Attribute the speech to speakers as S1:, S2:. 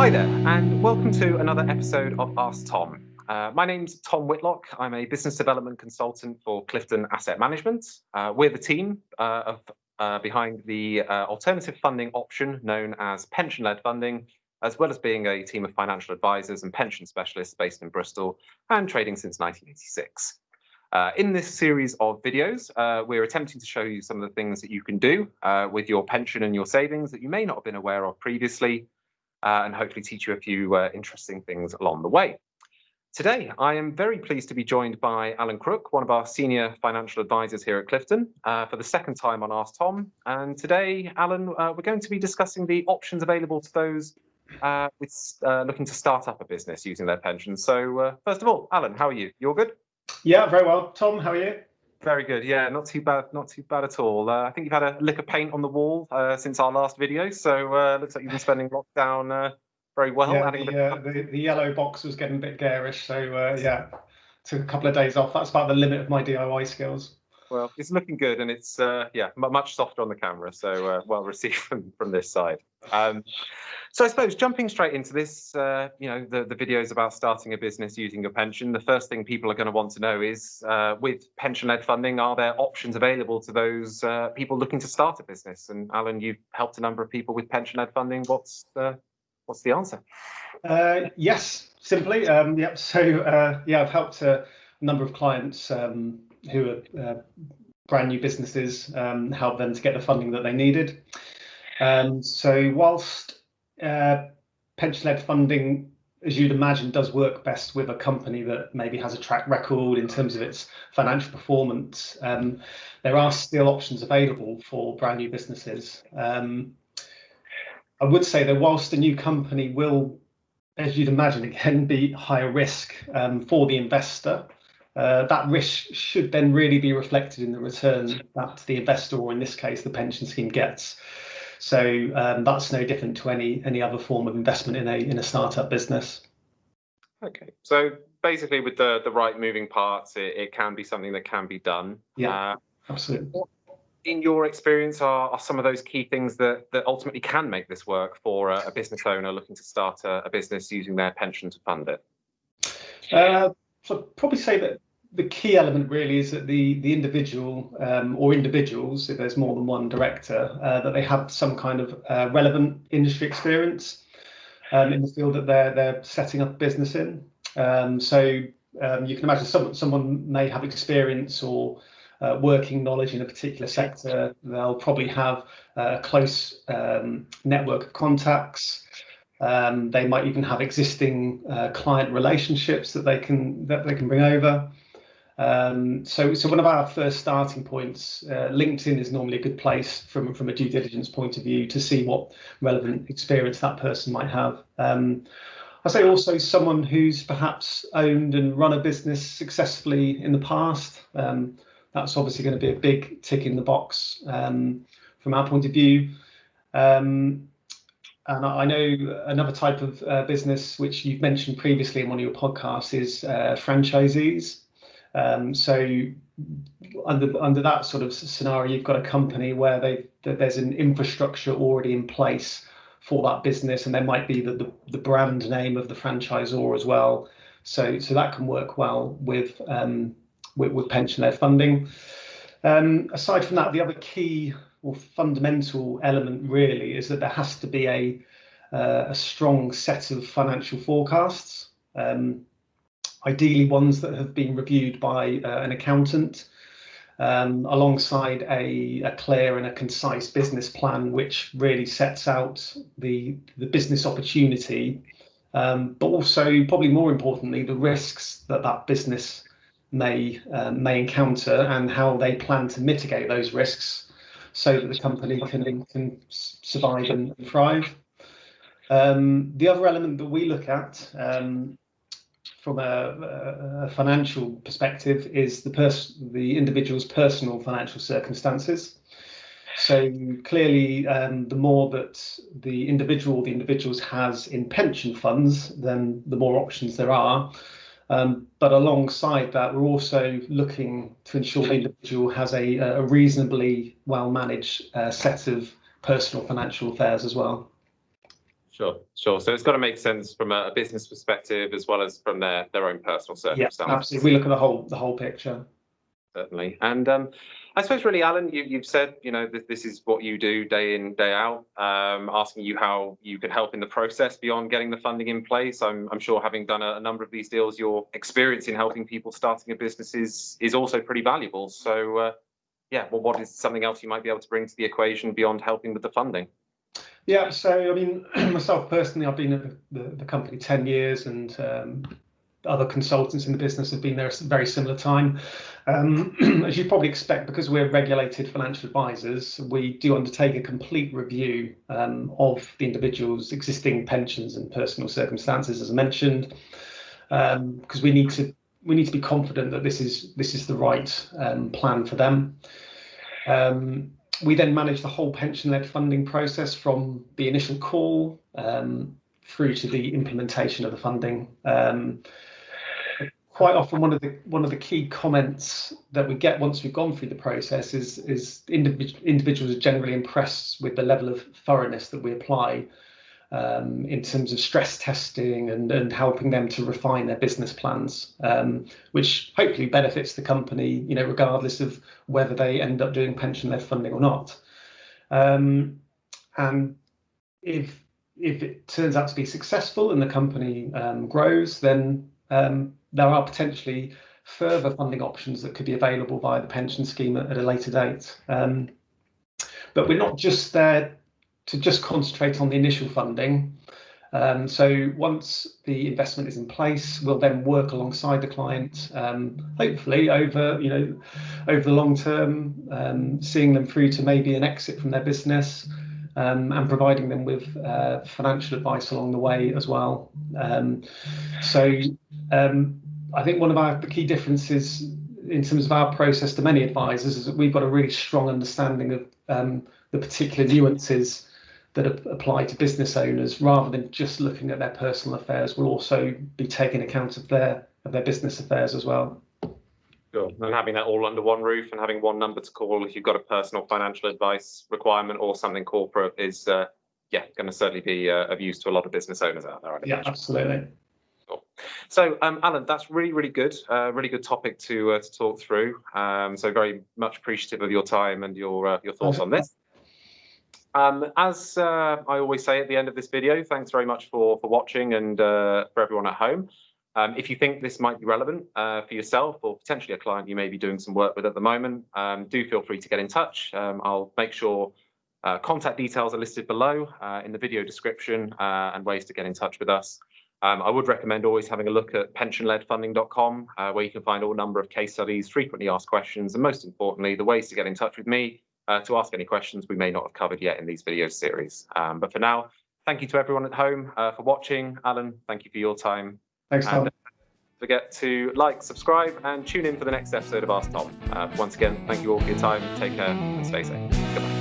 S1: Hi there, and welcome to another episode of AskTom. My name's Tom Whitlock. I'm a business development consultant for Clifton Asset Management. We're the team behind the alternative funding option known as pension-led funding, as well as being a team of financial advisors and pension specialists based in Bristol and trading since 1986. In this series of videos, we're attempting to show you some of the things that you can do with your pension and your savings that you may not have been aware of previously, and hopefully teach you a few interesting things along the way. Today, I am very pleased to be joined by Alan Crook, one of our senior financial advisors here at Clifton, for the second time on AskTom. And today, Alan, we're going to be discussing the options available to those looking to start up a business using their pension. So first of all, Alan, how are you? You all good?
S2: Yeah, very well. Tom, how are you?
S1: Very good. Yeah, not too bad at all. I think you've had a lick of paint on the wall since our last video, so looks like you've been spending lockdown very well.
S2: Yeah, the yellow box was getting a bit garish, so yeah, took a couple of days off. That's about the limit of my DIY skills.
S1: Well, it's looking good, and it's much softer on the camera, so well received from this side. So I suppose jumping straight into this, the videos about starting a business using your pension, the first thing people are going to want to know is, with pension-led funding, are there options available to those people looking to start a business? And Alan, you've helped a number of people with pension-led funding. What's the answer?
S2: Yes, simply. Yep. So I've helped a number of clients who are brand new businesses, help them to get the funding that they needed. So whilst pension-led funding, as you'd imagine, does work best with a company that maybe has a track record in terms of its financial performance, there are still options available for brand new businesses. I would say that whilst a new company will, as you'd imagine, again, be higher risk for the investor, that risk should then really be reflected in the return that the investor, or in this case, the pension scheme, gets. So that's no different to any other form of investment in a startup business.
S1: Okay, so basically, with the right moving parts, it can be something that can be done.
S2: Yeah, absolutely.
S1: What, in your experience, are some of those key things that ultimately can make this work for a business owner looking to start a business using their pension to fund it?
S2: So I'd probably say that the key element really is that the individual or individuals, if there's more than one director, that they have some kind of relevant industry experience in the field that they're setting up a business in. So you can imagine someone may have experience or working knowledge in a particular sector. They'll probably have a close network of contacts. They might even have existing client relationships that they can bring over. So one of our first starting points, LinkedIn is normally a good place from a due diligence point of view to see what relevant experience that person might have. I say also someone who's perhaps owned and run a business successfully in the past. That's obviously going to be a big tick in the box from our point of view. And I know another type of business which you've mentioned previously in one of your podcasts is franchisees. So under that sort of scenario, you've got a company where there's an infrastructure already in place for that business, and there might be the brand name of the franchisor as well. So that can work well with pension-led funding. Aside from that, the other key or fundamental element really is that there has to be a strong set of financial forecasts. Ideally ones that have been reviewed by an accountant, alongside a clear and a concise business plan, which really sets out the business opportunity, but also, probably more importantly, the risks that business may encounter and how they plan to mitigate those risks so that the company can survive and thrive. The other element that we look at from a financial perspective is the individual's personal financial circumstances. So clearly, the more that the individuals has in pension funds, then the more options there are. But alongside that, we're also looking to ensure the individual has a reasonably well managed set of personal financial affairs as well.
S1: Sure. So it's got to make sense from a business perspective as well as from their own personal circumstances.
S2: Yeah, absolutely. We look at the whole picture.
S1: Certainly. And I suppose really, Alan, you've said, this is what you do day in, day out, asking you how you can help in the process beyond getting the funding in place. I'm sure having done a number of these deals, your experience in helping people starting a business is also pretty valuable. So, what is something else you might be able to bring to the equation beyond helping with the funding?
S2: Yeah, so I mean, myself personally, I've been at the company 10 years, and other consultants in the business have been there a very similar time. As you'd probably expect, because we're regulated financial advisors, we do undertake a complete review of the individual's existing pensions and personal circumstances, as I mentioned, because we need to be confident that this is the right plan for them. We then manage the whole pension-led funding process from the initial call through to the implementation of the funding. Quite often, one of the key comments that we get once we've gone through the process is individuals are generally impressed with the level of thoroughness that we apply in terms of stress testing and helping them to refine their business plans, which hopefully benefits the company, regardless of whether they end up doing pension-led funding or not. And if it turns out to be successful and the company grows, then there are potentially further funding options that could be available via the pension scheme at a later date. But we're not just there to just concentrate on the initial funding. So once the investment is in place, we'll then work alongside the client, hopefully over the long term, seeing them through to maybe an exit from their business, and providing them with financial advice along the way as well. I think one of the key differences in terms of our process to many advisors is that we've got a really strong understanding of the particular nuances that apply to business owners, rather than just looking at their personal affairs. We'll also be taking account of their business affairs as well.
S1: Sure. And having that all under one roof and having one number to call if you've got a personal financial advice requirement or something corporate is going to certainly be of use to a lot of business owners out there.
S2: Yeah, absolutely.
S1: Cool. So, Alan, that's really good topic to talk through. So very much appreciative of your time and your thoughts on this. As I always say at the end of this video, thanks very much for watching, and for everyone at home. If you think this might be relevant for yourself or potentially a client you may be doing some work with at the moment, do feel free to get in touch. I'll make sure contact details are listed below in the video description, and ways to get in touch with us. I would recommend always having a look at pensionledfunding.com, where you can find all number of case studies, frequently asked questions, and most importantly, the ways to get in touch with me to ask any questions we may not have covered yet in these video series. But for now, thank you to everyone at home for watching. Alan, thank you for your time.
S2: Thanks, Tom.
S1: And don't forget to like, subscribe, and tune in for the next episode of AskTom. Once again, thank you all for your time. Take care and stay safe. Goodbye.